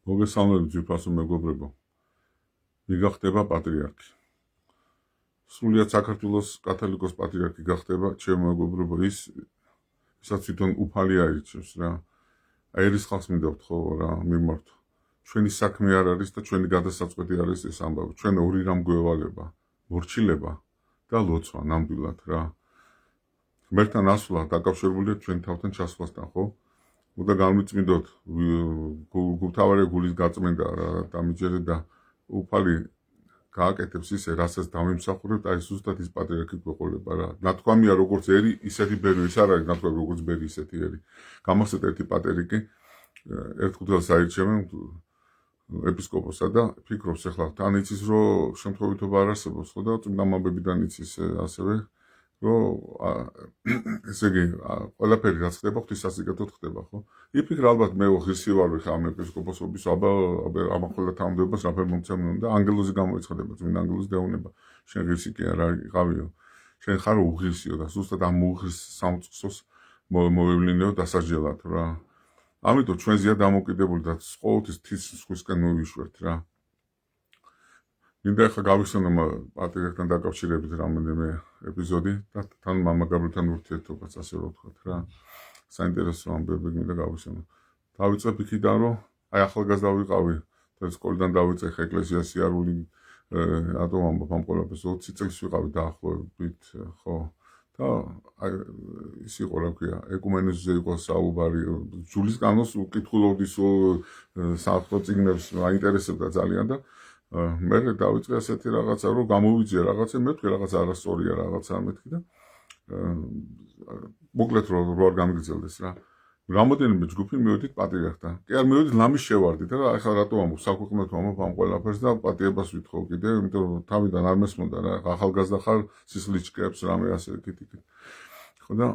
მოგესალმებით ძვირფასო მეგობრებო. მიგახტება პატრიარქი. სრულიად საქართველოს კათოლიკოს პატრიარქი გახდება, ჩემო მეგობრებო, ისაც თვითონ უფალი აირჩევს რა. აირის ხალხს მინდა ვთხოვ რა, მიმართო. ჩვენი საქმე არ არის და ჩვენი გადასაწყვეტი არის ეს ამბავი. ჩვენ ორი რამ გვევალება, მორჩილება და ლოცვა ნამდვილად რა. ღმერთთან ასვლა დაკავშირებულია ჩვენ თავთან ჩასვლასთან, ხო? და განვიწმინდოთ გულთავარი გულის გაწმენდა რა დამიჯერე და უფალი გააკეთებს ისე რასაც დავიმსახურებთ აი ზუსტად ის პატრიარქი გვეყოლება რა ნათქვამია როგორც ერი ისეთი ბერი ის არ არის ნათქვამი როგორც ბერი ისეთი ერი გამოსეთ ერთი პატრიარქი ერთხელ საერთშემენ ეპისკოპოსა და ფიქრობს ახლა თან იცის რომ შემთხვევითობა არ არსებობს ხო და წმინდა მამებიდან იცის ასევე ესე იგი ყველაფერი რაც ხდება ღვთისასიკეთოდ ხდება ხო იფიქრა ალბათ მე ღირსი ვარ ხა ამ ეპისკოპოსობის აბა ამახვილა თანამდებობას რაფერ მომცემენ და ანგელოზი გამოიცხადება წმინდა ანგელოზი დაუნება შენ ღირსი კი არ იყავიო შენ ხარ უღირსიო და ზუსტად ამ უღირს სამწყსოს მოვევლინეო დასაჯელად რა ამიტომ ჩვენზეა დამოკიდებული და ყოველთვის თის სხვისკენ მოვიშვერთ რა მინდა ახლა გავიხსენო პატრიარქთან დაკავშირებით რამოდენიმე ეპიზოდი და თან მამაგაბრთან ურთიერთობაც ასე რომ ვთქვათ რა საინტერესო ამბები მინდა გავიხსენო დავიწყებ იქიდან რომ აი ახალგაზრდა ვიყავი და სკოლიდან დავიწყე ეკლესია სიარული რატომ ამბობ ამ ყველაფერს 20 წელს ვიყავი დაახლოებით ხო და აი ის იყო რა ქვია ეკუმენიზმზე იყო საუბარი ჯულის კანონს უკითხულობდის საერთო წიგნებს აინტერესებდა ძალიან და მე დავიწყე ასეთი რაღაცა რომ გამოვიძიე რაღაცა მეთქე რაღაც არასწორია რაღაცა მეთქი და მოკლედ რო არ გამიგრძელდეს რა რამოდენიმე ჯგუფი მივედით პატრიარქთან კი არ მივედით ლამის შევარდით რა ახლა რატო ამბობ საქვეყნოდ ამბობ ამ ყველაფერს და პატიებას ვითხოვ კიდე იმიტომ რომ თავიდან არ მესმოდა რა ახალგაზრდა ხარ სისხლიჩკებს რამე ასე კითიკით ხო და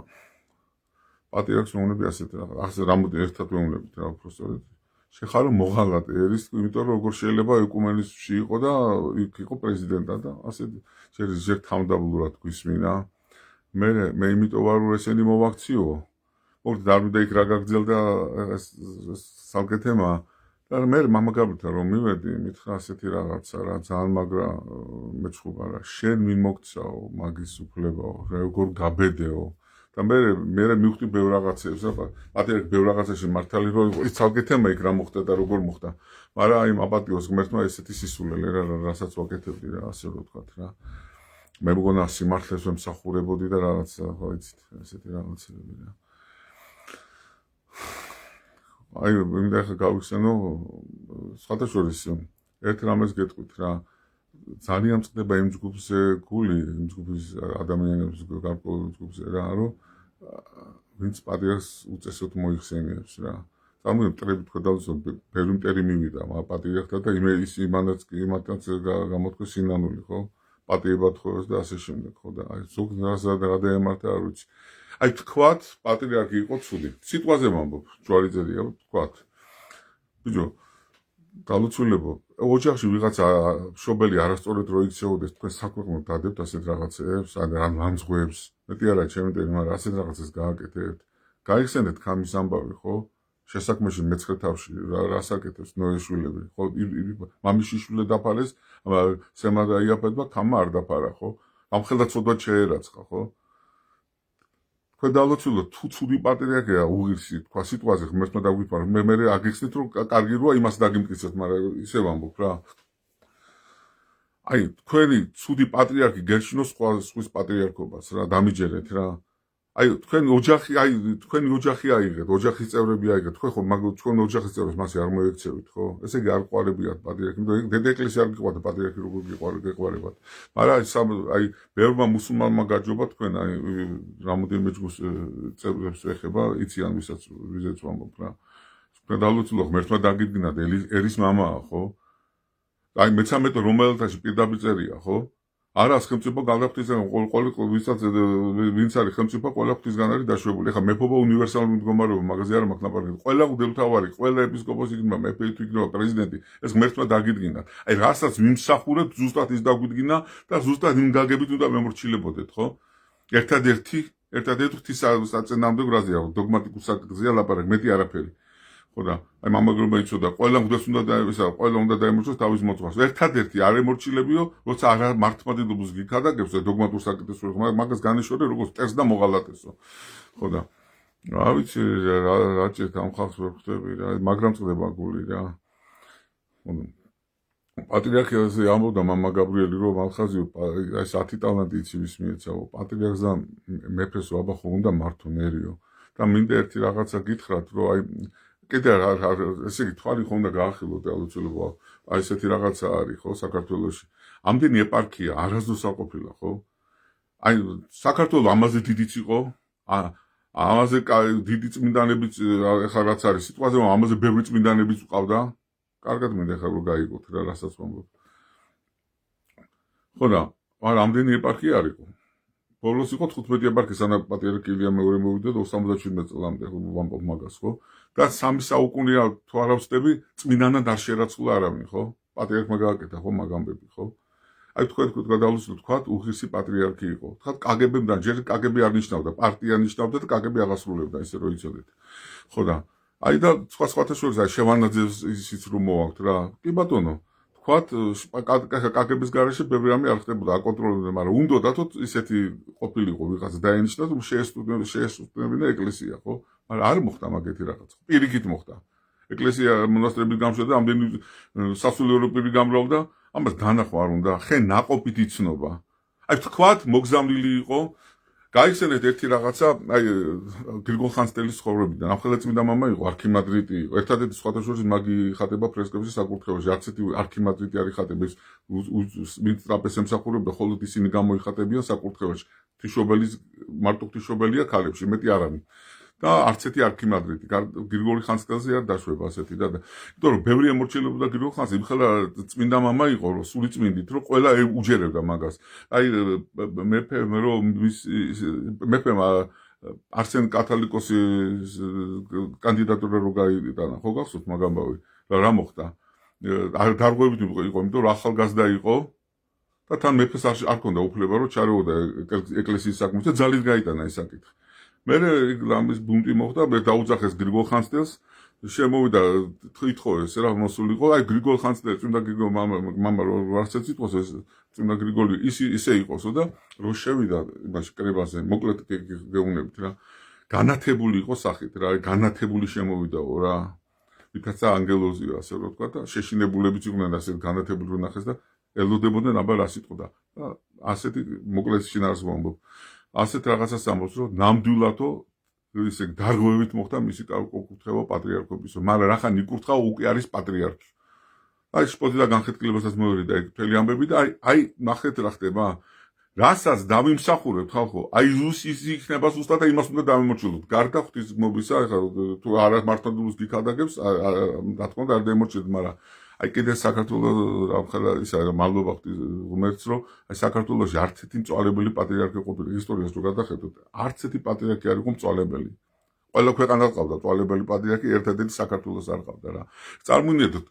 პატრიარქს მეუბნები ასეთ რაღაცა რამოდენ ერთად მეუბნებით რა უბრალოდ შეხარო მოღალატე ერის იმიტომ რომ როგორ შეიძლება ეკუმენიზმში იყო და იქ იყო პრეზიდენტად და ასე ჯერ თავდაბლურად გვისმინა მე იმიტომ ვარ რომ ესენი მოვაქციო მოგდ არ მინდა იქ რა გაგრძელდა სალკე თემა და მე მამაგაბრთან რომ მივედი მითხრა ასეთი რაღაცა რა ძალიან მაგრა მეჩხუბა რა შენ ვინ მოგცაო მაგის უფლებაო როგორ გაბედეო და მე მივხვდი ბევრ რაღაცებს რა პატრიარქი ბევრ რაღაცაში მართალი რო იყო ის ცალკე თემა იქ რა მოხდა და როგორ მოხდა მაგრამ აი მაპატიოს ღმერთმა ესეთი სისულელე რა რასაც ვაკეთებდი რა ასე რო ვთქვათ რა მე მგონა სიმართლეს ვემსახურებოდი და რაღაც ხო იცით ესეთი რაღაცები რა აი მინდა ახლა გავიხსენო სხვადასხვა ერთ რამეს გეტყვით რა ძალიან მწყდება იმ ჯგუფზე გული იმ ჯგუფის ადამიანების გარკვეულ ჯგუფზე რა რომ ვინც პატრიარქს უწესოდ მოიხსენიებს რა წარმოიდგინეთ მტრებით თქვა დავსო ბევრი მტერი მივიდა პატრიარქთან და ის იმანაც გამოთქვა სინანული ხო პატრიება თხოვეს და ასე შემდეგ ხო და აი ზოგ რა დაემართა არ ვიცი აი თქვათ პატრიარქი იყო ცუდი სიტყვაზე ვამბობ ჯვარიძელია თქვათ ბიჭო გალოცულებო ოჯახში ვიღაცა მშობელი არასწორად რო იქცეოდეს თქვენ საქვეყნოდ დადებთ ასეთ რაღაცებს ან ლამძღვებს მეტი არა ჩემი მტერი მაგრამ ასეთ რაღაცას გააკეთებთ გაიხსენეთ ხამის ამბავი ხო შესაქმეში მეცხრე თავში რას აკეთებს ნოეშვილები ხო მამის შიშულე დაფარეს სემა დაიაფება ხამა არ დაფარა ხო ამხელა ცოდვა შეერაცხა ხო თქვენ დალოცულოთ თუ ცუდი პატრიარქია უღირსი თქვა სიტყვაზე ღმერთმა დაგვიფარა მე აგიხსნით რომ კარგი როა იმას დაგიმტკიცეთ მაგრამ ისე ვამბობ რა აი თქვენი ცუდი პატრიარქი გერჩინოს სხვის პატრიარქობას რა დამიჯერეთ რა აი თქვენი ოჯახი აიღეთ ოჯახის წევრები აიღეთ თქვენ ხო თქვენ ოჯახის წევრებს მასე არ მოექცევით ხო ესე იგი არ ყვარებიათ პატრიარქი იმიტომ დედა ეკლესია არ გიყვარდა პატრიარქი როგორ გიყვარებათ მაგრამ აი ბევრმა მუსულმანმა გაჯობა თქვენ აი რამოდენიმე ჯგუფს წევრებს ეხება იციან ვისაც ვამბობ რა თქვენ დალოცულო ღმერთმა დაგიდგინა ერის მამაა ხო აი მეცამეტე რომელთაში პირდაპირ წერია ხო არა სახელმწიფო გადაფრთისგან ვინც არის ხელმწიფო ყველა ღვთისგან არის დაშვებული ეხლა მეფობა უნივერსალური მდგომარეობა მაგაზე არ მაქვს ნაპარკი ყველა ღვთისმთავარი ყველა ეპისკოპოსი იქნება მეფე თუ იქნება პრეზიდენტი ეს ღმერთმა დაგიდგინა აი რასაც ვიმსახურებთ ზუსტად ის დაგიდგინა და ზუსტად იმ გაგებით უნდა მემორჩილებოდეთ ხო ერთადერთი ღვთის საწინააღმდეგო რაზეა დოგმატიკურ საკითხზეა ლაპარაკი მეტი არაფერი ხო და აი მამაგრობა იცოდა ყველა მღვდელს უნდა ყველა უნდა დაემორჩილოს თავის მოწმას ერთადერთი არ ემორჩილებიო როცა არა მართლმადიდებლობას გიქადაგებს დოგმატურ საკითხებს მაგას განეშორე როგორც ტერს და მოღალატესო ხო და რა ვიცი რა ჭირთ ამ ხალხს ვერ ხვდები რა მაგრამ წდება გული რა პატრიარქიაზე ამბობდა მამა გაბრიელი რომ ალხაზიო აი 10 ტალანტი იცი ვის მიეცაო პატრიარქს და მეფეს აბა ხო უნდა მართო ნერიო და მინდა ერთი რაღაცა გითხრათ რომ აი კიდე ესე იგი თვალი ხო უნდა გაახილოთ აუცილებლო აი ესეთი რაღაცა არის ხო საქართველოში ამდენი ეპარქია არასდროს არ ყოფილა ხო აი საქართველო ამაზე დიდიც იყო ამაზე დიდი წმინდანებიც ეხლა რაც არის სიტყვაზე ამაზე ბევრი წმინდანებიც ყავდა კარგად მინდა ხა რომ გაიგოთ რა რასაც ვამბობ ხო და მაგრამ ამდენი ეპარქია არ იყო ბოლოს იყო 15 ეპარქია სანამ პატრიარქი ილია მეორე მოვიდა 77 წლამდე ვამბობ მაგას ხო და 3 საუკუნეა თუ არ ვწდები წმინდანად არ შერაცხულა არავინ ხო პატრიარქმა გააკეთა ხო მაგ ამბები ხო აი თქვენ გადავლუსოთ თქვათ უღრისი პატრიარქი იყო თქვათ კგბ-მდან ჯერ კგბ არ ნიშნავდა პარტია ნიშნავდა და კგბ აღასრულებდა ისე რომ იცოდეთ ხო და აი და სხვათა შორის აი შევანაძეს ისიც რომ მოვაქვთ რა კი ბატონო თქვათ კგბ-ის გარეშე ბევრი რამე არ ხდებოდა აკონტროლებდა მაგრამ უნდათო ისეთი ყოფილიყო ვიღაც დაენიშნა თუ შეესწავლებინა ეკლესია ხო მაგრამ არ მოხდა მაგეთი რაღაც პირიქით მოხდა ეკლესია მონასტრების გამშვება ამდენი სასულიერო პირი გამრავლდა ამას დანახვა არ უნდა ხე ნაყოფით იცნობა აი თქვათ მოგზავნილი იყო გაიხსენეთ ერთი რაღაცა აი გრიგოლ ხანძთელის ცხოვრებიდან ამხელაწმინდა მამა იყო არქიმანდრიტი იყო ერთადერთი სხვათა შორის მაგი ხატება ფრესკებში საკურთხეველში არც ერთი არქიმანდრიტი არ იხატება ვინც ტრაპეზს ემსახურებდა ხოლოდ ისინი გამოიხატებიან საკურთხეველში ღვთისმშობელის მარტო ღვთისმშობელია ქალებში მეტი არავინ და არც ერთი არქიმანდრიტი გრიგოლი ხანძთელზე არ დაშვება ასეთი და იმიტომ რომ ბევრი ემორჩილებოდა გრიგოლ ხანძთელს იმხელა წმინდა მამა იყო რომ სული წმინდით რომ ყველა უჯერებდა მაგას აი მეფემ არსენ კათოლიკოსის კანდიდატურა რო გაიტანა ხო გახსოვთ მაგ ამბავი რა მოხდა დარღვევით იყო იმიტომ რომ ახალგაზრდა იყო და თან მეფეს არ ქონდა უფლება რომ ჩარეოდა ეკლესიის საქმეს და ძალით გაიტანა ეს საკითხი მე ამის ბუნტი მოხდა მე დაუძახეს გრიგოლ ხანძთელს შემოვიდა ითხოვეს რა მოსულიყო აი გრიგოლ ხანძთელი წმინდა გრიგოლ მამა არცეც ითხოვეს ეს წმინდა გრიგოლი ისე იყოსო და რო შევიდა იმაში კრებაზე მოკლედ გეუბნებით რა განათებული იყო სახით რა განათებული შემოვიდაო რა ვიქაცა ანგელოზია ასე რომ თქვა და შეშინებულებიც იყვნენ ასე განათებული რო ნახეს და ელოდებოდნენ აბა რა სიტყვა და ასეთი მოკლედ შინაარს ვამბობ ასეთ რაღაცას ამბობს რომ ნამდვილადო ისე დარღვევით მოხდა მისი კურთხევა პატრიარქობისო მაგრამ რახან იკურთხა უკვე არის პატრიარქი აი შპოთი და განხეთქილებასაც მოერიდა ეგ მთელი ამბები და აი ნახეთ რა ხდება რასაც დავიმსახურებთ ხალხო აი ის იქნება ზუსტად იმას უნდა დავიმორჩილოთ გარდა ღვთისმობისა ეხლა თუ არა მართლმადიდებლობას გიქადაგებს რა თქმა უნდა არ დაიმორჩილოთ მაგრამ აი კიდე საქართველოს ამხელა ის არის მადლობა ღმერთს რომ აი საქართველოში არც ერთი მწვალებელი პატრიარქი ყოფილი ისტორიას რო გადახედოთ არც ერთი პატრიარქი არ იყო მწვალებელი ყველა ქვეყანა ყავდა მწვალებელი პატრიარქი ერთადერთი საქართველოს არ ყავდა რა წარმოიდგინეთ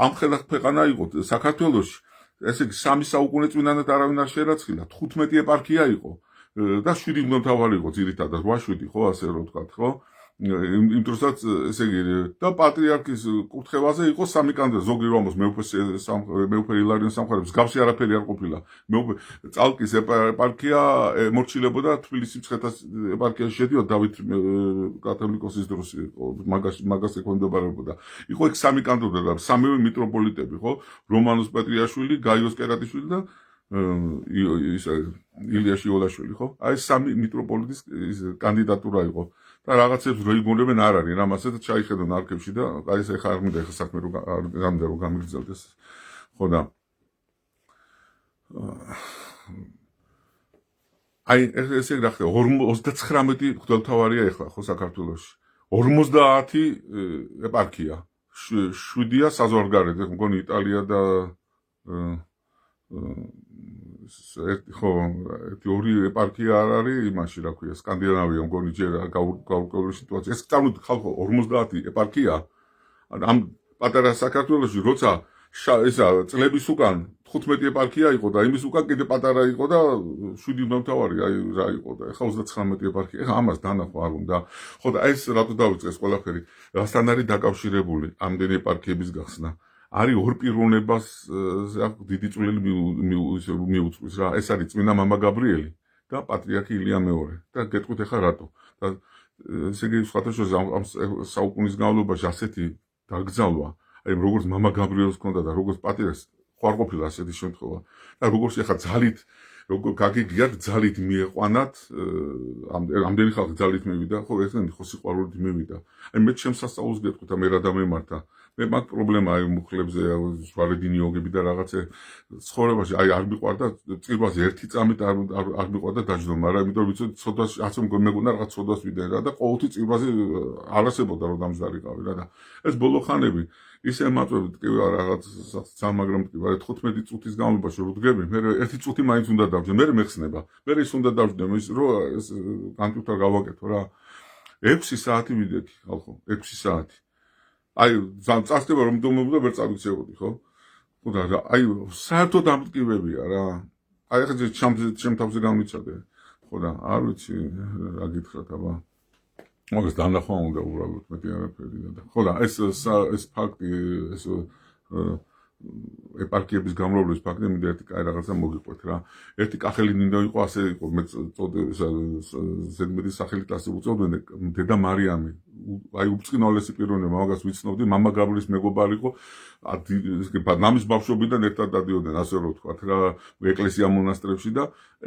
ამხელა ქვეყანა იყო საქართველოში ესე იგი 3 საუკუნე წინანად არავინ არ შერაცხილა 15 ეპარქია იყო და 7 მთავარი იყო ძირითადად 8-7 ხო ასე რომ ვთქვათ ხო იმ დროსაც ესე იგი და პატრიარქის კურთხევაზე იყო 3 კანდიდატი ზოგი რომოს მეუფე ილარიონ სამხარების გავსი არაფერი არ ყოფილა მეუფე წალკის ეპარქია ემორჩილებოდა თბილისის მცხეთას ეპარქიაში შედიოდა დავით კათოლიკოსის დროს მაგას ეკონდობარებოდა იყო ეგ 3 კანდიდატი და 3-ვე მიტროპოლიტები ხო რომანუს პეტრიაშვილი გაიოს კერატიშვილი და ილიაში ოლაშვილი ხო აი 3 მიტროპოლიტის კანდიდატურა იყო და რაღაცებს რო იგონებენ არ არის რამასაც ჩაიხედონ არქივში და აი ეს ახლა არ მინდა ახლა საქმე რომ გამიგრძელდეს ხო და აი ესე რა ხდება 39 მღვდელმთავარია ახლა ხო საქართველოში 50 ეპარქია 7-ია საზღვარგარეთ მგონი იტალია და ხო ერთი ეპარქია არ არის იმაში რა ქვია სკანდინავია მგონი ჯერ გაურკვეველი სიტუაცია ეს წარმოიდგინეთ ხალხო 50 ეპარქია ამ პატარა საქართველოში როცა ისა წლების უკან 15 ეპარქია იყო და იმის უკან კიდე პატარა იყო და 7 მთავარი აი რა იყო და ეხლა 39 ეპარქია. ეხლა ამას დანახვა არ უნდა. ხო და ეს რატო დავიწყეს ყველაფერი? რასთან არის დაკავშირებული ამდენი ეპარქიების გახსნა? არის ორ პიროვნებას დიდი წვლილი მიუძღვის რა. ეს არის წმინდა მამა გაბრიელი და პატრიარქი ილია მეორე. და გეტყვით ეხლა რატო? და ესე იგი სხვათაშორის ამ საუკუნის განმავლობაში ასეთი დაკრძალვა, აი როგორც მამა გაბრიელს ჰქონდა და როგორც პატრიარქს ხო არ ყოფილა ასეთი შემთხვევა. და როგორც ეხლა ძალით როგორ გაგიგიათ ძალით მieყვანათ ამდენი ხალხი ძალით მივიდა, ხო ერთგანი ხო სიყვარულით მივიდა. აი მე ჩემს სასწაულს გეტყვით და მე რა დამემართა. მე მაგ პრობლემა აი მუხლებზე ვარედინი ოგები და რაღაცე ცხოვრებაში აი არ მიყვარდა წირვაზე ერთი წამით არ მიყვარდა დაждო, მაგრამ იმიტომ ვიცოდი ცოტა ასე მეგონა რაღაც ცოტას ვიდე რა და ყოველთვის წირვაზე არ არსებობდა რომ დამждარიყავი რა და ეს ბოლო ხანები ისე ემაწვევით კი რაღაც სამ მაგრამ კი 15 წუთის განმავლობაში რო დგები მე ერთი წუთი მაინც უნდა დავждე მე მეხსნება მე ის უნდა დავждე ის რო ეს კომპიუტერ გავაკეთო რა 6 საათი ვიდექი ხალხო 6 საათი აი წასდება რომ დომობდა ვერ წავიქცეოდი ხო და აი საერთოდ ამტკივებია რა აი ხა ჩემ თავზე გამიცადე ხო და არ ვიცი რა გითხრათ აბა მაგას დანახვა უნდა უბრალოდ მეტი არაფერი და ხო და ეს ფაქტი ეს ეპარქიების გამრავლების ფაქტი მინდა ერთი კაი რაღაცა მოგიყვეთ რა ერთი კახელი მინდა იყო ასე იყო მე ზედმეტი სახელით ასე უწოდებდნენ დედა მარიამი აი უბრწყინვალესი პიროვნება მაგას ვიცნობდი მამა გაბრიელის მეგობარი იყო ნამის ბავშვობიდან ერთად დადიოდნენ ასე რომ ვთქვათ რა ეკლესია მონასტრებში და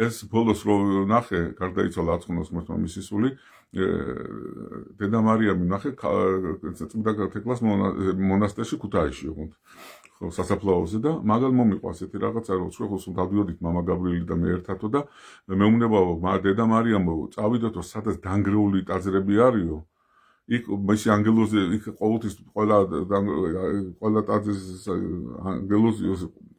ეს ბოლოს რო ნახე გარდაიცვალა აცხონოს მართლა მისი სული დედა მარიამი ნახე წმინდა თეკლას მონასტერში ქუთაისში ოღონდ ხო სასაფლაოზე და მაგალ მომიყვა ასეთი რაღაცა რომ ხოს დავდიოდით მამა გაბრიელი და მე ერთადო და მეუბნებაო დედა მარიამო წავიდოთ რომ სადაც დანგრეული ტაძრები არისო იქ მისი ანგელოზი იქ ყოველთვის ყველა ტაძრის ანგელოზი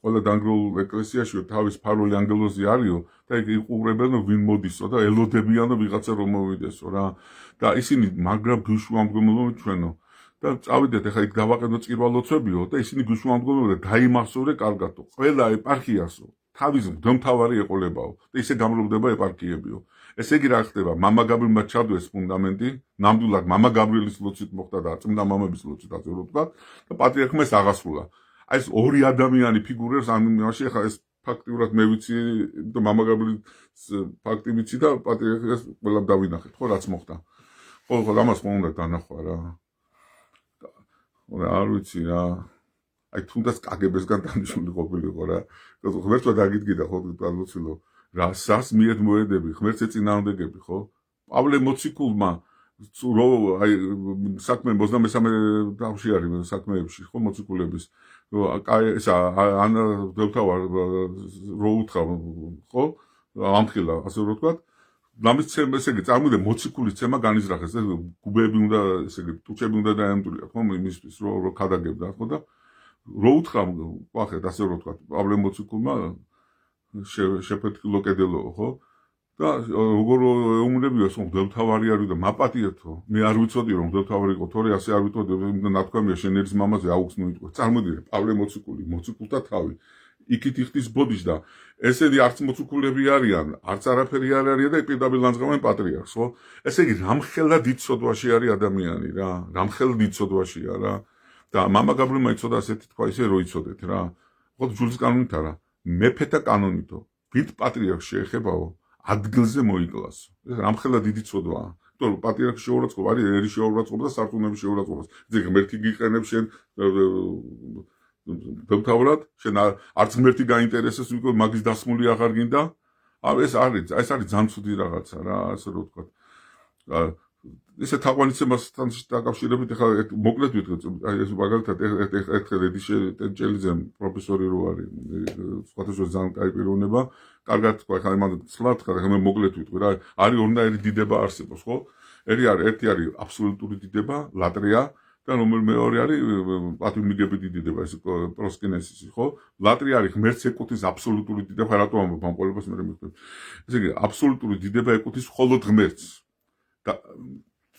ყველა დანგრეულ ეკლესიაში თავის ფარული ანგელოზი არისო და იქ იყურებენ ვინ მოდისო და ელოდებიანო ვიღაცა რომ მოვიდესო რა და ისინი მაგრამ გუშუამდგომლობენ ჩვენო და წავიდეთ ეხლა იქ დავაყენო წირვალოცებიო და ისინი გუშუამდგომლობენ და დაიმახსოვრე კარგადო ყველა ეპარქიასო თავის მღვდელმთავარი ეყოლებაო და ისე გამრავლდება ეპარქიებიო ესე იგი რა ხდება მამა გაბრიელმა ჩადვეს ფუნდამენტი ნამდვილად მამა გაბრიელის ლოცვით მოხდა და წმინდა მამების ლოცვით ასე რომ ვთქვა და პატრიარქმა ეს აღასრულა აი ეს ორი ადამიანი ფიგურებს ამ იმაში ეხლა ეს ფაქტიურად მე ვიცი და მამა გაბრიელის ფაქტი ვიცი და პატრიარქს ყველა დავინახეთ ხო რაც მოხდა ხო ამას ხო უნდა დანახვა რა არ ვიცი რა აი თუნდაც კაგებესგან დანიშნული ყოფილიყო რა ღმერთმა დაგიდგიდა ხო ლოცვილო რასას მიერ მოედები ღმერთს ეწინააღმდეგები ხო პავლე მოციქულმა რო აი საქმე 23 თავში არის საქმეებში ხო მოციქულების აი ესა ან დელთავარ რო უთხრა ხო ამხილა ასე რომ ვთქვა ნამის ცემა ესე იგი წარმოვიდე მოციქულის ცემა განიზრახეს გუბეები უნდა ესე იგი ტუჩები უნდა დაემტვრიათ ხო იმისთვის რო ქადაგებდა ხო და რო უთხრა ვახეთ ასე რომ ვთქვა პავლე მოციქულმა შეფეთქილო კედელო ხო და როგორ ეუბნებიო რომ მღვდელმთავარი არის და მაპატიეთო მე არ ვიცოდი რომ მღვდელმთავარი იყო თორე ასე არ ვიცოდი ნათქვამია შენ ერის მამაზე აუქს მოიტყვა წარმოდიე პავლე მოციქული მოციქულთა თავი იქით იხდის ბოდიშ და ესენი არც მოციქულები არიან არც არაფერი არ არის და პირდაპირ ლანძღავენ პატრიარქს ხო ესე იგი რამხელა დიდ სოდვაში არის ადამიანი რა რამხელა დიდ სოდვაშია რა და მამა გაბრიელმა იცოდა ასეთი თქვა ისე რო იცოდეთ რა ხო ჯულის კანონით არა მეფეთა კანონითო ვით პატრიარქს შეეხებაო ადგილზე მოიკლასო ეს რამხელა დიდი ცოდვაა იმიტომ რომ პატრიარქის შეურაცხყოფა არის ერის შეურაცხყოფა და სარწმუნოების შეურაცხყოფა ეს ღმერთი გიყენებს შენ დელთავრად შენ არც ღმერთი გაინტერესებს ვიკო მაგის დასმული აღარ გინდა ეს არის ძანცუდი რაღაცა რა ასე რომ ვთქვა ესე თაყვანიცებასთან დაკავშირებით ეხლა მოკლედ ვიტყვი აი ეს მაგალითად ერთხელ ედიშე ტენჭელიძემ პროფესორი რო არის სხვადასხვა ძალიან კაი პიროვნება კარგად თქვა ხა იმან ცლად ხა მე მოკლედ ვიტყვი რა არის ორნაირი დიდება არსებობს ხო ერთი არის აბსოლუტური დიდება ლატრია და მეორე არის პატიმიგებითი დიდება ეს პროსკინესისი ხო ლატრია არის ღმერთს ეკუთვნის აბსოლუტური დიდება რატო ამბობ ამ ყველებას მე მივხვდი ესე იგი აბსოლუტური დიდება ეკუთვნის მხოლოდ ღმერთს და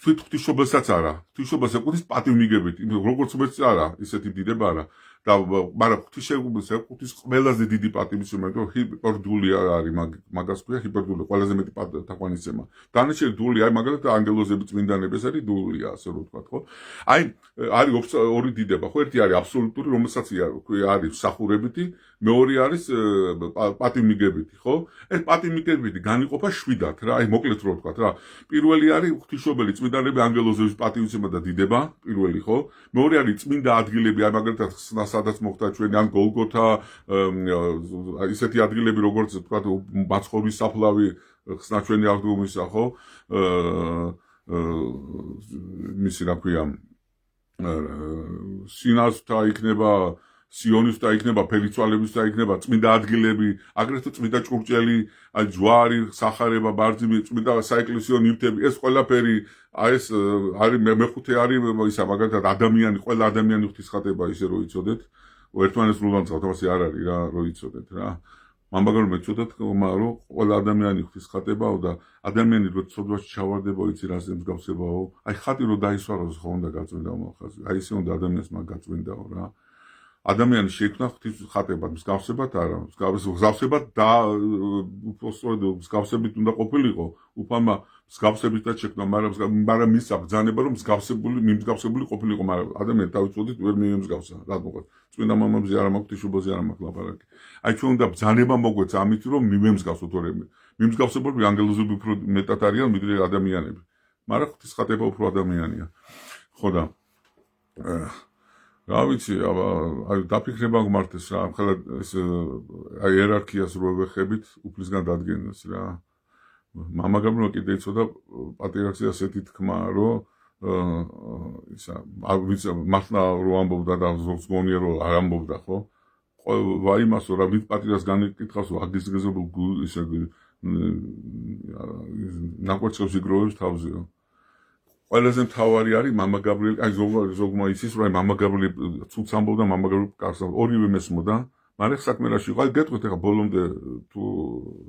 ღვთისმშობელსაც არა ღვთისმშობელს ეკუთვნის პატიმიგებით როგორც ღმერთს არა ისეთი დიდება არა და მაგრამ ღვთის ყველაზე დიდი პატივისცემა ჰიპერდულია არის მაგას ქვია ჰიპერდული ყველაზე მეტი თაყვანისცემა დანარჩენი დული აი მაგალითად ანგელოზები წმინდანები ეს არის დულია ასე რომ ვთქვათ ხო აი არის ორი დიდება ხო ერთი არის აბსოლუტური რომელსაც არის მსახურებითი მეორე არის პატივმიგებითი ხო ეს პატივმიგებითი განიყოფა 7-დან რა აი მოკლედ რომ ვთქვათ რა პირველი არის ღვთისმშობელი წმინდანები ანგელოზების პატივისცემა და დიდება პირველი ხო მეორე არის წმინდა ადგილები აი მაგალითად სადაც მოხდა ჩვენი ან გოლგოთა ისეთი ადგილები როგორც ვთქვათ მაცხოვრის საფლავი ხსნა ჩვენი აღდგომისა ხო მისი რა ქვია სინასთა იქნება სიონის და იქნება ფერიცვალების და იქნება წმინდა ადგილები აგრეთვე წმინდა ჭურჭელი აი ჯვარი სახარება ბარძიმი წმინდა საეკლესიო ნივთები ეს ყველაფერი აი ეს არის მეხუთე არის ისა მაგალითად ადამიანი ყველა ადამიანი ღვთისხატება ისე რომ იცოდეთ ერთმანეთს სრულამწავ არ არის რა რომ იცოდეთ რა მამაგარმა მეცოდეთ რომ ყველა ადამიანი ღვთისხატებაო და ადამიანი რო ცოდვაში ჩავარდებო იცი რას მსგავსებაო აი ხატი რო დაისვაროს ხო უნდა გაწვენდაო მოხაზი აი ისე უნდა ადამიანს მაგ გაწვენდაო რა ადამიანი შეიქმნა ღვთისხატებად მსგავსებად არა მსგავსებად და უბრალოდ მსგავსებით უნდა ყოფილიყო უფალმა მსგავსებითაც შექმნა მაგრამ მის ბრძანება რომ მსგავსებული ყოფილიყო მაგრამ ადამიანი თავისუფლად ვერ მიემსგავსა რა მოყვა წმინდა მამებზე არ მაქვს ღვთისმშობელზე არ მაქვს ლაპარაკი აი ჩვენ უნდა ბრძანება მოგვეც ამით რომ მიმსგავსოთ ორები მიმსგავსებლები ანგელოზები უფრო მეტად არიან ვიდრე ადამიანები მაგრამ ღვთისხატება უფრო ადამიანია ხო და რა ვიცი აი დაფიქრება გმართეს რა ახლა ეს აი იერარქიას რო ვეხებით უფლისგან დადგენას რა მამა გაბრიელ კიდე იცოდა პატრიარქზე ასეთი თქმა რომ ისა ვიცი მართლა რო ამბობდა და ზოგონია რომ არ ამბობდა ხო ვაიმასო რა ვით პატრიარქს განეკითხავს აგიზგეზებულ ისე ნაკვეთს იგროვებს თავზეო ყველაზე მთავარი არის მამა გაბრიელი აი ზოგმა იცის რომ აი მამა გაბრიელი ცუც ამბობდა მამა გაბრიელი კარს ორივე მესმოდა მაგრამ საქმე რაში იყო აი გეტყვით ახლა ბოლომდე თუ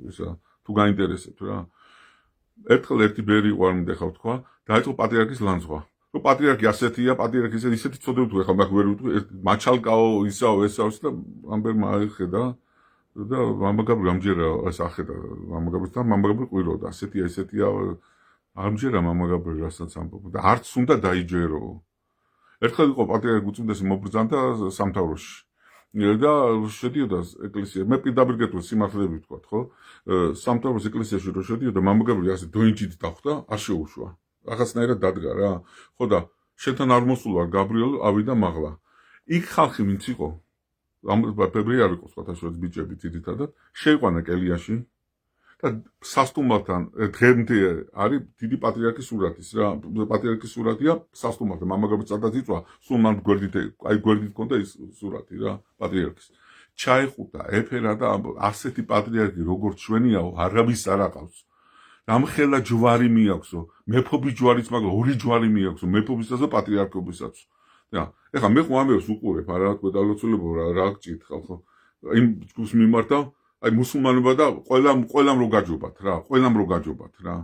ისა თუ გაინტერესებთ რა ერთხელ ერთი ბერი იყო არ მინდა ხა ვთქვა დაიწყო პატრიარქის ლანძღვა რომ პატრიარქი ასეთია პატრიარქი ისეთი წოდებით ხო ახლა მაგ ვერ ვიტყვი მაჩალკაო ისაო ესაო და ამბერმა აიხედა და მამა გაბრიელი ამჯერა ეს ახედა მამა გაბრიელი და მამა გაბრიელი ყვიროდა ასეთია ამჯერა მამა გაბრიელი რასაც ამბობდა და არც უნდა დაიჯერო ერთხელ იყო პატრიარქი უწმინდესი მობრძანდა სამთავროში და შედიოდა ეკლესია მე პირდაპირ გეტყვი სიმართლეებით ვთქვათ ხო სამთავროს ეკლესიაში რო შედიოდა მამა გაბრიელი ასე დოინჯით დახვდა არ შეუშვა რაღაცნაირად დადგა რა ხო და შენთან არ მოსულა გაბრიელი ავიდა მაღლა იქ ხალხი ვინც იყო ამ ფებრიარი არ იყო სხვათაშორის ბიჭები თითითადად შეიყვანა კელიაში და სასტუმრთან დღემდე არის დიდი პატრიარქის სურათის რა პატრიარქის სურათია სასტუმრთან მამა გაბრიელი სადაც იწვა სულ მან გვერდით აი გვერდით ქონდა ის სურათი რა პატრიარქის ჩაიხუტა ეფერა და ასეთი პატრიარქი როგორც ჩვენიაო არავის არ აყავს რამხელა ჯვარი მიაქვსო მეფობის ჯვარიც მაგ ორი ჯვარი მიაქვსო მეფობისაც და პატრიარქობისაც და ეხლა მე ხوامებს უყურებ არა თქვა დალოცულებო რა გჭირთ ხო იმ ჯგუფს მიმართავ აი მუსულმანობა და ყველამ რო გაჯობათ რა ყველამ რო გაჯობათ რა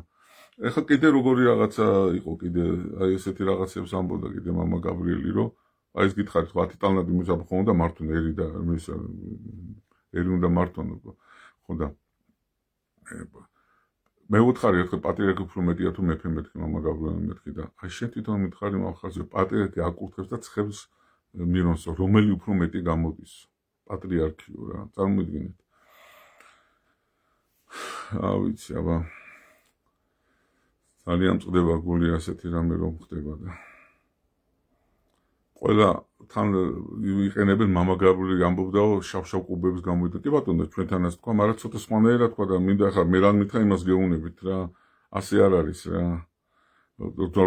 ეხლა კიდე როგორი რაღაცა იყო კიდე აი ესეთი რაღაცებს ამბობდა კიდე მამა გაბრიელი რომ აი ეს გითხარით 10 ტალნადი მუსაფა ხო და მართონ ერი და მის ერი უნდა მართონ ხო და მე ვუთხარი ახლა პატრიარქი უფრო მეტია თუ მეფე მეთქი მამა გაბრიელი მეთქი და აი შენ თვითონ მითხარი მახაზე პატრიარქი აკურთხებს და ცხებს მირონს რომელი უფრო მეტი გამოდის პატრიარქიო რა წარმოიდგინეთ ვიცი აბა ძალიან წდება გული ასეთი რამე რომ ხდება და ყველა თან იყენებენ მამა გაბრიელი ამბობდაო შავ კუბებს გამოიდა კი ბატონო ჩვენთანაც თქვა მაგრამ ცოტა სხვანაირად თქვა და მინდა ახლა მე რან მითხრა იმას გეუნებით რა ასე არ არის რა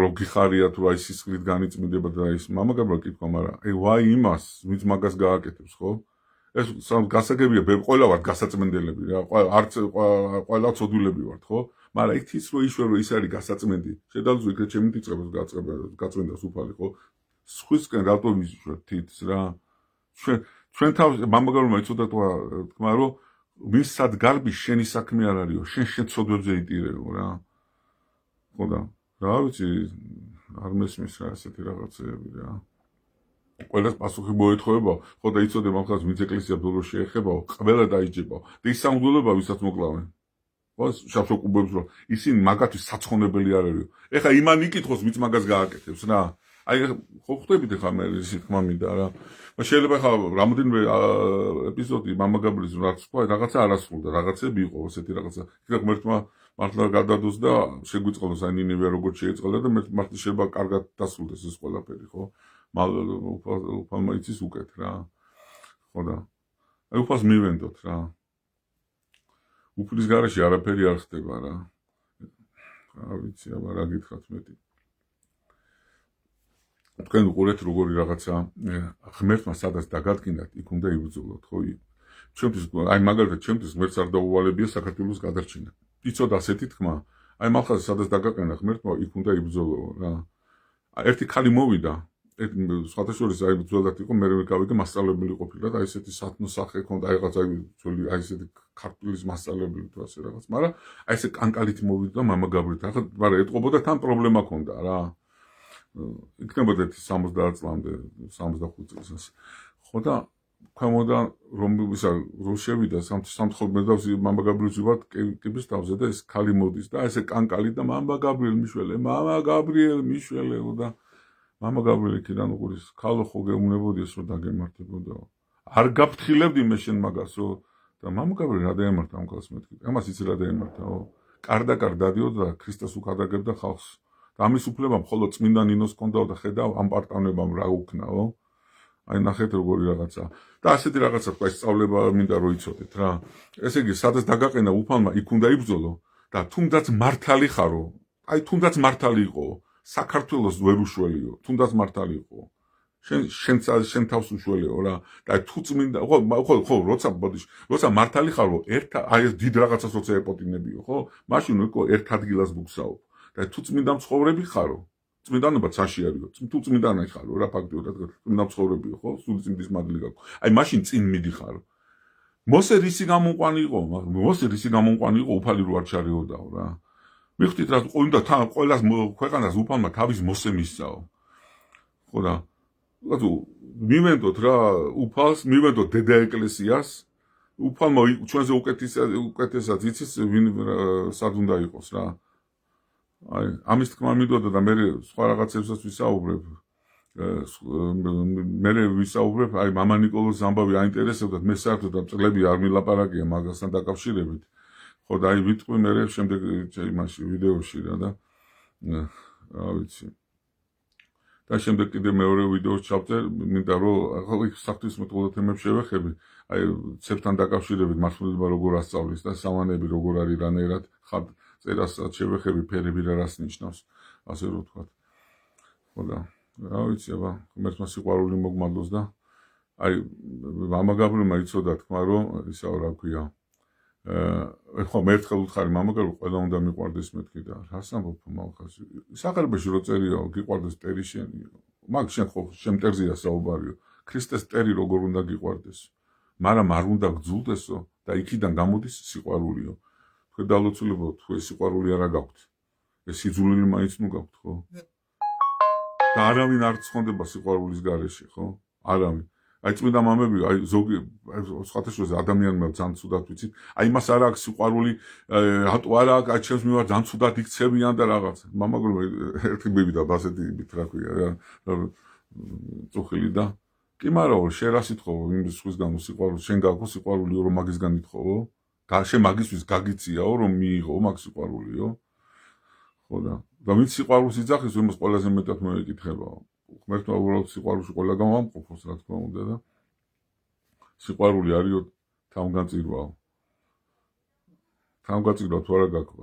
რო გიხარია თუ აი სისხლით განიწმინდება და ის მამა გაბრიელი კითხვა მაგრამ აი ვაი იმას ვინც მაგას გააკეთებს ხო ეს გასაგებია ყველა ვართ გასაწმენდელები რა არც ყველა ცოდვილები ვართ ხო მაგრამ იქ ის რო იშვერო ის არის გასაწმენდი შედალზო იქ ჩემი თიწყებას გაწმენდას უფალი ხო სხვისკენ რატო მისვით თითს რა ჩვენ თავ მამა გაბრიელმა იცოდა თქმა რომ ვინცად გარბი შენი საქმე არ არისო შენ ცოდვებზე იტირეო რა ხო და რა ვიცი არ მესმის რა ასეთი რაღაცეები რა ყველას პასუხი მოეთხოვებაო, ხო და იცოდე მაგას ვინც ეკლესია ბოლოს შეეხებაო, ყველა დაიჯებაო და ის სამღვდელობა ვისაც მოკლავენ. ხო შავშოკუბებს რომ ისინი მაგათთვის საცხონებელი არ არისო. ეხა იმან იკითხოს ვინც მაგას გააკეთებს რა. აი ხო ხვდებით ხა მე ისე თქმა მინდა რა. შეიძლება ხა რამოდენიმე ეპიზოდი მამაგაბრის რაც თქვა რაღაცა არასრულდა, რაღაცები იყო ესეთი რაღაცა. იქნებ მერთმა მართლა გადადოს და შეგვიწყალოს აი ნინივე როგორ შეეწყალდა და მართლა შეიძლება კარგად დასრულდეს ეს ყველაფერი ხო. უფალმა იცის უკეთ რა. ხო და აი უფალს მივენდოთ რა. უფლის გარეშე არაფერი არ ხდება რა. რა ვიცი აბა რა გითხრათ მეტი. თქვენ უყურეთ როგორი რაღაცა ღმერთმა სადაც დაგადგინდათ იქ უნდა იბრძოლოთ ხო ჩვენთვის აი მაგალითად ჩვენთვის ღმერთს არ დაუვალებია საქართველოს გადარჩენა იცოდა ასეთი თქმა აი მალხაზე სადაც დაგაყენა ღმერთმა იქ უნდა იბრძოლო რა ერთი ხალი მოვიდა სხვათა შორის აი ბრძოლად იყო მე გავიგე მასწავლებელი ყოფილა და აი ესეთი სათნო სახე ქონდა აი რაღაც აი ესეთი ქართულის მასწავლებელი თუ ასე რაღაც მაგრამ აი ესე კანკალით მოვიდა მამა გაბრით ახლა მაგრამ ეტყობოდა თან პრობლემა ქონდა რა იქნებოდა 70 წლამდე 65 წელს ხო და ქვემოდან რომ შევიდა სამთხოვნე და მამა გაბრიელს ვიბართ კიბის თავზე და ეს ხალი მოდის და ესე კანკალი და მამა გაბრიელ მიშველე და მამა გაბრიელი კიდან უყურის ხალო ხო გეუნებოდეს რომ დაგემართებოდა არ გაფრთხილებდი მე შენ მაგასო და მამა გაბრიელი რა დაემართა ამ ხალხს მეთქი ამას იცი რა დაემართაო კარდაკარ დადიოდა და ქრისტეს უკადაგებდა ხალხს და ამის უფლება მხოლოდ წმინდა ნინოს ჰქონდაო და ხედავ ამ პარტავნებამ რა უკნაო აი ნახეთ როგორი რაღაცა და ასეთი რაღაცა თქვა სწავლება მინდა რომ იცოდეთ რა ესე იგი სადაც დაგაყენა უფალმა იქ უნდა იბრძოლო და თუნდაც მართალი ხარო აი თუნდაც მართალი იყო საქართველოს ვერ უშველიო თუნდაც მართალი იყო შენ თავს უშველიო რა და თუ წმინდა ხო როცა მართალი ხარო ერთ აი ეს დიდ რაღაცას როცა ეპოტინებიო ხო მაშინ უკვე ერთ ადგილას ბუქსაო და თუ წმინდა მცხოვრები ხარო წმინდანობა ცაში არისო თუ წმინდანი ხარო რა ფაქტიურად წმინდა მცხოვრებიო ხო სული წმინდის მადლი გაქვს აი მაშინ წინ მიდიხარო მოსე რისი გამონყვანი იყო უფალი რო არ ჩარეოდაო რა მიხდით რა ყოლდა თან ყოველას ქვეყანას უფალმა თავის მოსე მისცაო ხო და რატო მივენდოთ რა უფალს მივენდოთ დედა ეკლესიას უფალმა ჩვენზე უკეთესად იცის ვინ სად უნდა იყოს რა აი ამის თქმა მინდოდა და მე სხვა რაღაცებსაც ვისაუბრებ მე ვისაუბრებ აი მამა ნიკოლოზის ამბავი აინტერესებდათ მე საერთოდ წლები არ მილაპარაკია მაგასთან დაკავშირებით ხო და აი ვიტყვი მე შემდეგ იმაში ვიდეოში რა და რა ვიცი და შემდეგ კიდე მეორე ვიდეოს ჩავწერ მინდა რომ ახლა საღვთისმეტყველო თემებს შევეხები აი ცებთან დაკავშირებით მართლობა როგორ ასწავლის და სამანები როგორ არის რანაირად ხარ წერასაც შევეხები ფერები რა რას ნიშნავს ასე რომ ვთქვათ ხო და რა ვიცი აბა ღმერთმა სიყვარული მოგმადლოს და აი მამა გაბრიელმა იცოდა თქმა რომ ისა რა ქვია ხო მე ერთხელ უთხარი მამა გაბრიელი ყველა უნდა მიყვარდეს მეთქი და რას ამბობ მალხას საყარბეში რო წერიო გიყვარდეს ტერი შენი მაგ შენ ხო შენ მტერზეა საუბარიო ქრისტეს ტერი როგორ უნდა გიყვარდეს მაგრამ არ უნდა გძულდესო და იქიდან გამოდის სიყვარულიო თქვენ დალოცულებო თუ ეს სიყვარული არა გაქვთ ეს სიძულვილი მაინც ნუ გაქვთ ხო და არავინ არ ცხონდება სიყვარულის გარეშე ხო არავინ აი წმინდა მამები აი ზოგი სხვათა შორის ადამიანმა ძალიან ცუდად ვიცით აი მას არ აქვს სიყვარული რატო არა აქვს აი ჩემს მიმართ ძალიან ცუდად იქცევიან და რაღაც მამაგრომა ერთი მივიდა ბასეთით რა ქვია რა წუხილი და კი მაგრამ შენ რა სიტყვო იმ სხვისგან სიყვარული შენ გაქვს სიყვარული რომ მაგისგან ითხოვო შენ მაგისთვის გაგიციაო რომ მიიღო მაგ სიყვარულიო ხო და ვინც სიყვარულს იძახის იმას ყველაზე მეტად მოეკითხებაო ღმერთმა უბრალოდ სიყვარულში ყველა გამომყოფოს რა თქმა უნდა და სიყვარული არისო თავგანწირვაო თავგანწირვა თუ არა გაქვს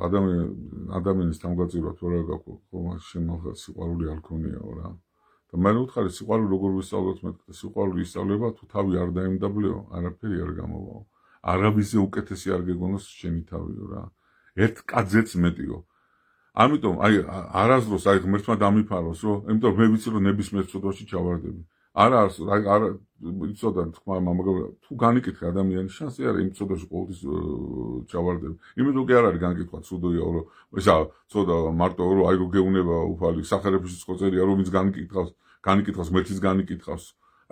ადამიანის თავგანწირვა თუ არა გაქვს ხო მაშინ ახლა სიყვარული არ ქონიაო რა და მე ვუთხარი სიყვარული როგორ ვისწავლოთ მეთქი სიყვარული ისწავლება თუ თავი არ დაემდაბლეო არაფერი არ გამოვაო არავისზე უკეთესი არ გეგონოს შენი თავიო რა ერთ კაცზეც მეტიო ამიტომ აი არასდროს აი ღმერთმა დამიფაროს რომ იმიტომ მე ვიცი რომ ნებისმიერ წოდოში ჩავარდები არა იცოდა თქვა მაგრამ თუ განიკითხე ადამიანის შანსი არა იმ წოდოში ყოველთვის ჩავარდები იმიტომ კი არ არის განკითხვა ცუდოა რომ ისა ცოდა მარტო რომ აი რო გეუნება უფალი სახარებაში წყოწერია რომ ვინც განიკითხავს ღმერთის განიკითხავს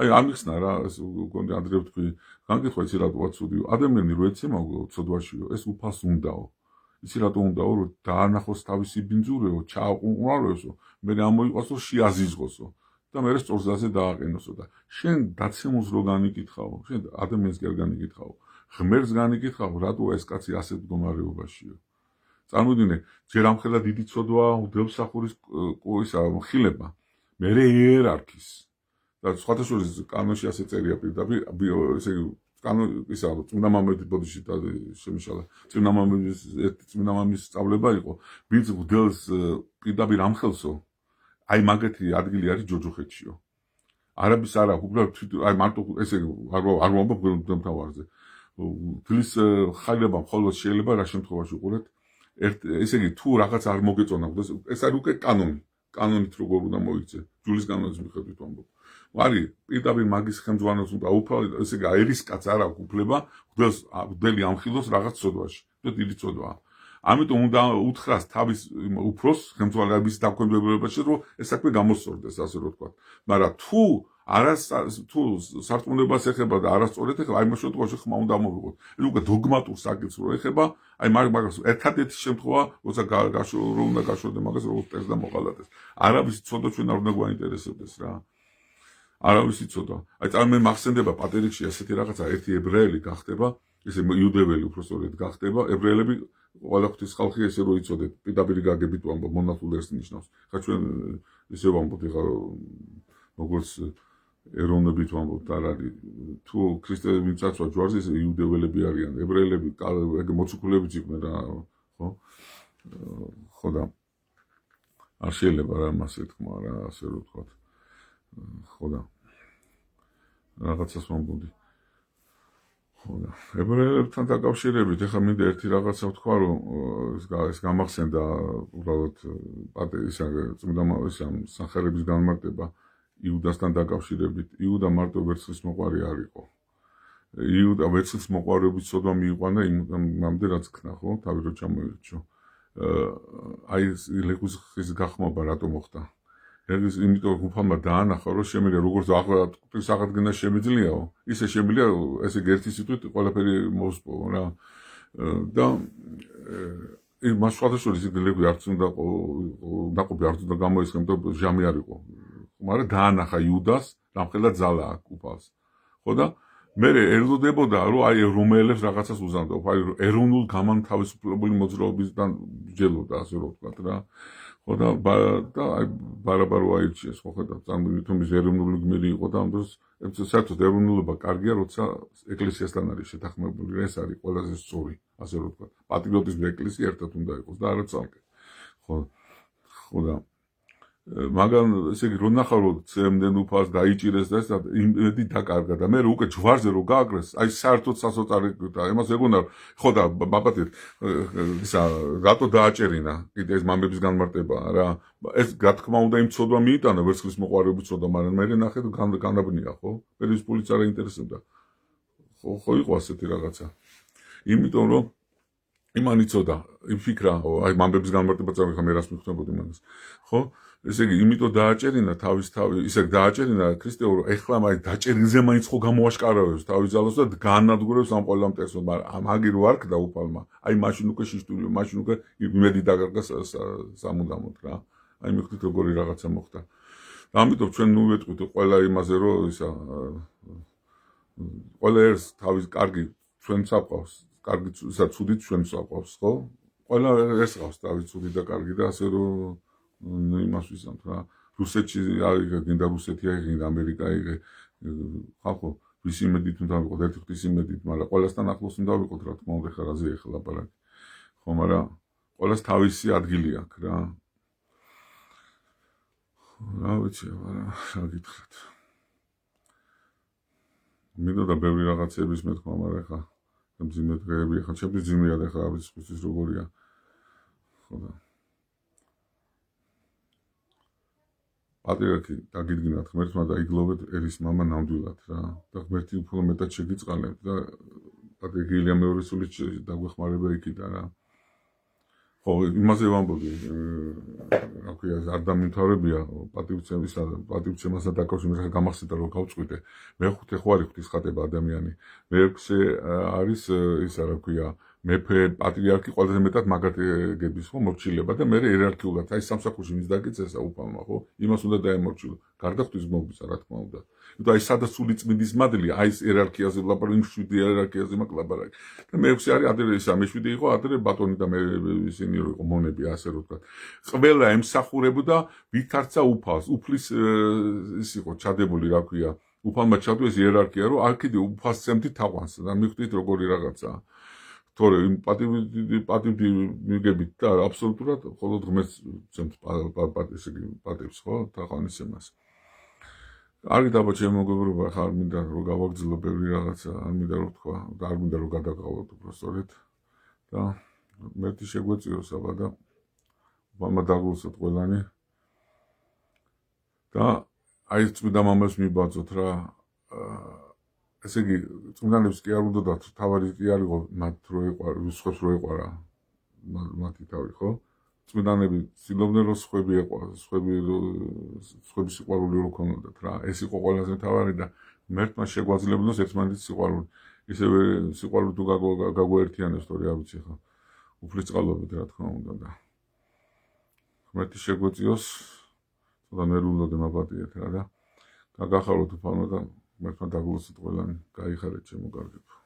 აი არ მიხსნა რა ეს გონი ადრე ვთქვი განკითხვა იცი რატოა ცუდიო ადამიანი რო ეცემაგო ცოდვაშიო ეს უფალს უნდაო იცი რატო უნდაო რომ დაანახოს თავისი ბინძურეო ჩააყუნყნაროსო მე ამოიყვასო შეაზიზღოსო და მე სწორზაზე დააყენოსო და შენ დაცემულს რო განიკითხავო შენ ადამიანს კი არ განიკითხავო ღმერთს განიკითხავ რატო ეს კაცი ასეთ მდგომარეობაშიო წარმოიდგინე ჯერ ამხელა დიდი ცოდვა უდელსახურის ისა მხილება მე იერარქის და სხვადასხვა კანონში ასე წერია პირდაპირ ესე იგი კანონ ისა წმინდა მამების ბოდიში და შემიშალა წმინდა მამის სწავლება იყო ვინც უდელს პირდაპირ ამხელსო აი მაგეთი ადგილი არის ჯოჯოხეთშიო არაბის არა უბრალოდ აი მარტო ესე არ მომბობ თავარზე დილის ხალება მხოლოდ შეიძლება რა შემთხვევაში უყურეთ ესე იგი თუ რაღაც არ მოგეწონა ეს არის უკვე კანონით როგორ უნდა მოიქცე ჯულის კანონის მიხედვით ვამბობ არის პირდაპირ მაგის ხელმძღვანელს უნდა უფალი ესე იგი ერისკაც არ აქვს უფლება უდელი ამხილოს რაღაც ცოდვაში და დიდი ცოდვაა ამიტომ უნდა უთხრას თავის უფროს ხელმძღვანელობის დაქვემდებარებაში რომ ეს საქმე გამოსწორდეს ასე რომ ვთქვა მაგრამ თუ სარწმუნოებას ეხება და არასწორად ეხება აი ამ შემთხვევაში ხმა უნდა მოვიღოთ ეს უკვე დოგმატურ საკითხს რო ეხება აი მაგას ერთადერთი შემთხვევა როცა რომ უნდა გაშორდე მაგას როგორც ტესტ და მოყალატეს არავის ცოდვა ჩვენ არ უნდა გვაინტერესებდეს რა არავის იცოდა აი წარმე მახსენდება პატერიკში ასეთი რაღაცა ერთი ებრაელი გახდება ესე იუდეველი უბრალოდ გახდება ებრაელები ყველა ღვთის ხალხი ესე რო იცოდეთ პირდაპირ გაგებით ვამბობ მონახულ ერთს ნიშნავს ხა ჩვენ ესე ვამბობთ ეხლა როგორც ეროვნებით ვამბობთ არ არის თუ ქრისტეები მიწაცვა ჯვარზე ეს იუდეველები არიან ებრაელები მოციქულებიც იყვნენ რა ხო და არ შეიძლება რა მასე თქმა რა ასე რომ ვთქვათ ხო და რაღაცას ვამბობდი ხო და ებრაელებთან დაკავშირებით ეხლა მინდა ერთი რაღაცა ვთქვა რომ ეს გამახსენდა უბრალოდ ისა წმინდა სახარების განმარტება იუდასთან დაკავშირებით იუდა მარტო ვერცხლის მოყვარი არ იყო იუდა ვერცხლის მოყვარეობის ცოდვა მიიყვანა იმამდე რაც ქნა ხო თავი რო ჩამოირჩო აი ლეკუს ხის გახმობა რატო მოხდა ეს იმიტომ უფალმა დაანახა რომ შემიძლია როგორც აღდგენა შემიძლიაო ისე შემიძლია ესე ერთი სიტყვით ყველაფერი მოსპო რა და მას სხვადასხვა ლეკვი არც უნდა დაყოფი არც უნდა გამოისხემ და ჟამი არ იყო მაგრამ დაანახა იუდას რამხელა ძალა აქვს უფალს ხო და მე ელოდებოდა რომ აი რომელებს რაღაცას უზამდა აი ეროვნულ გამანთავისუფლებული მოძრაობისგან ჯელოდა ასე რომ ვთქვათ რა ხო და აი ბარაბარო აირჩიეს ხო ხედავ წარმოიდგინეთ რომ ის ეროვნული გმირი იყო და ამ დროს საერთოდ ეროვნულობა კარგია როცა ეკლესიასთან არის შეთანხმებული ეს არის ყველაზე სწორი ასე რომ ვთქვათ პატრიოტიზმი ეკლესია ერთად უნდა იყოს და არა ცალკე ხო და მაგრამ ესე იგი რო ნახავ რომ წემდნენ უფალს დაიჭირეს და ეს იმედი დაკარგა და მე უკვე ჯვარზე რო გააკრეს აი საერთოდ სასოწარი და იმას ეგონა ხო და ბაბათი ისა რატო დააჭერინა კიდე ეს მამების განმარტებაა რა ეს გათქმა უნდა იმ ცოდვა მიიტანა ვერცხლის მოყვარეობის ცოდვა მაგრამ მე ნახე განაბნია ხო პერის პოლიც არ ინტერესებდა ხო იყო ასეთი რაღაცა იმიტომ რომ იმან იცოდა იმ ფიქრა აი მამების განმარტება წავიხა მე რას მიხდებოდი მაგას ხო ესე იგი იმიტომ დააჭერინა თავი ისე დააჭერინა ქრისტეო რომ ეხლა მაინც დაჭერილზე მაინც ხო გამოაშკარავებს თავის ძალას და განადგურებს ამ ყველა მტერსს მაგრამ აგი რო არქდა უფალმა აი მაშინ უკვე შიშტული მაშინ უკვე იმედი დაკარგა სამუდამოდ რა აი მიხვდით როგორი რაღაცა მოხდა და ამიტომ ჩვენ ნუ ვეტყვით ყველა იმაზე რომ ისა ყველა ეს თავის კარგი ჩვენც აყავს კარგი ისა ცუდით ჩვენც აყავს ხო ყველა ეს ყავს თავის ცუდი და კარგი და ასე რომ იმას ვისამთ რა რუსეთში არის გინდა რუსეთი არის გინდა ამერიკა არის ხალხო ვის იმედით უნდა ვიყოთ ერთი ღვთის იმედით მაგრამ ყველასთან ახლოს უნდა ვიყოთ რა თქმა უნდა ხა რაზე ეხლა ლაპარაკი ხო მაგრამ ყველას თავისი ადგილი აქვს რა ვიცი რა გითხრათ მინდოდა ბევრი რაღაცების მეთქმა მაგრამ ხა მძიმე დღეები ხა ჩემთვის ძიმეა და ხა არის ხუთის როგორია ხო და პატრიარქი დაგიდგინათ ღმერთმა და იგლოვეთ ერის მამა ნამდვილად რა და ღმერთი უფრო მეტად შეგიწყალეთ და პატრიარქი ილია მეორე სულით დაგვეხმარება იქიდან რა ხო, იმაზე ვამბობდი, რა ქვია, არ დამიმთავრებია პატივცემასთან დაკავშირებით გამახსენდა რომ გავწყვიტე. მეხუთე ხო არის ღვთისხატება ადამიანი. მეექვსე არის ისა რა ქვია, მეფე პატრიარქი ყველაზე მეტად მაგათგების ხო მორჩილება და მე იერარქიულად აი სამსახურში მის დაკიცესა უფალმა ხო იმას უნდა დაემორჩილო. გარდა ღვთისმოღვაწეა რა თქმა უნდა. იმიტომ აი სადაც სული წმინდის მადლი, აი ეს იერარქიაზე ლაპარაკი, იმ 7 იერარქიაზე მაქვს ლაპარაკი. და მეექვსე არის ადრე ისა, მე-7 იყო ადრე ბატონი და მე ისინი იყო მონები, ასე რომ ვთქვათ. ყველა ემსახურებოდა ვითარცა უფალს, უფლის ის იყო ჩადებული, რა ქვია, უფალმა ჩადო ეს იერარქია, რომ არ კიდე უფალს წემდი თაყვანს და მიხვდით როგორი რაღაცაა. თორე იმ პატივი მიგებით და აბსოლუტურად მხოლოდ ღმერთს წემთ პატივს ხო, თაყვანის ემას. არ გიდაბა ჩემო მეგობრებო, ხა არ მინდა რომ გავაგრძელო ბევრი რაღაცა, არ მინდა რომ თქვა და არ მინდა რომ გადაგყავოთ უბრალოდ და მერტი შეგვეწიოს აბა და უფალმა დაგულსოთ ყველანი და აი წმინდა მამას მიბაძოთ რა ესე იგი წმინდანებს კი არ უნდა თავარი კი არ იყო მათ რო ეყარა სხვებს რო ეყარა მათი თავი ხო წმინდანები ცდილობდნენ რომ სხვები ეყარათ სხვების სიყვარული რო ქონოდათ რა ეს იყო ყველაზე მთავარი და მერტმა შეგვაძლებნოს ერთმანეთის სიყვარული ისევე სიყვარული თუ გაგვაერთიანებს თორე არ ვიცი ხო უფლის წყალობით რა თქმა უნდა და ღმერთი შეგვეწიოს და ნერვულად მაპატიეთ რა და გაგახაროთ უფალმა და მერტმა დაგულოცოთ ყველანი გაიხარეთ ჩემო კარგებო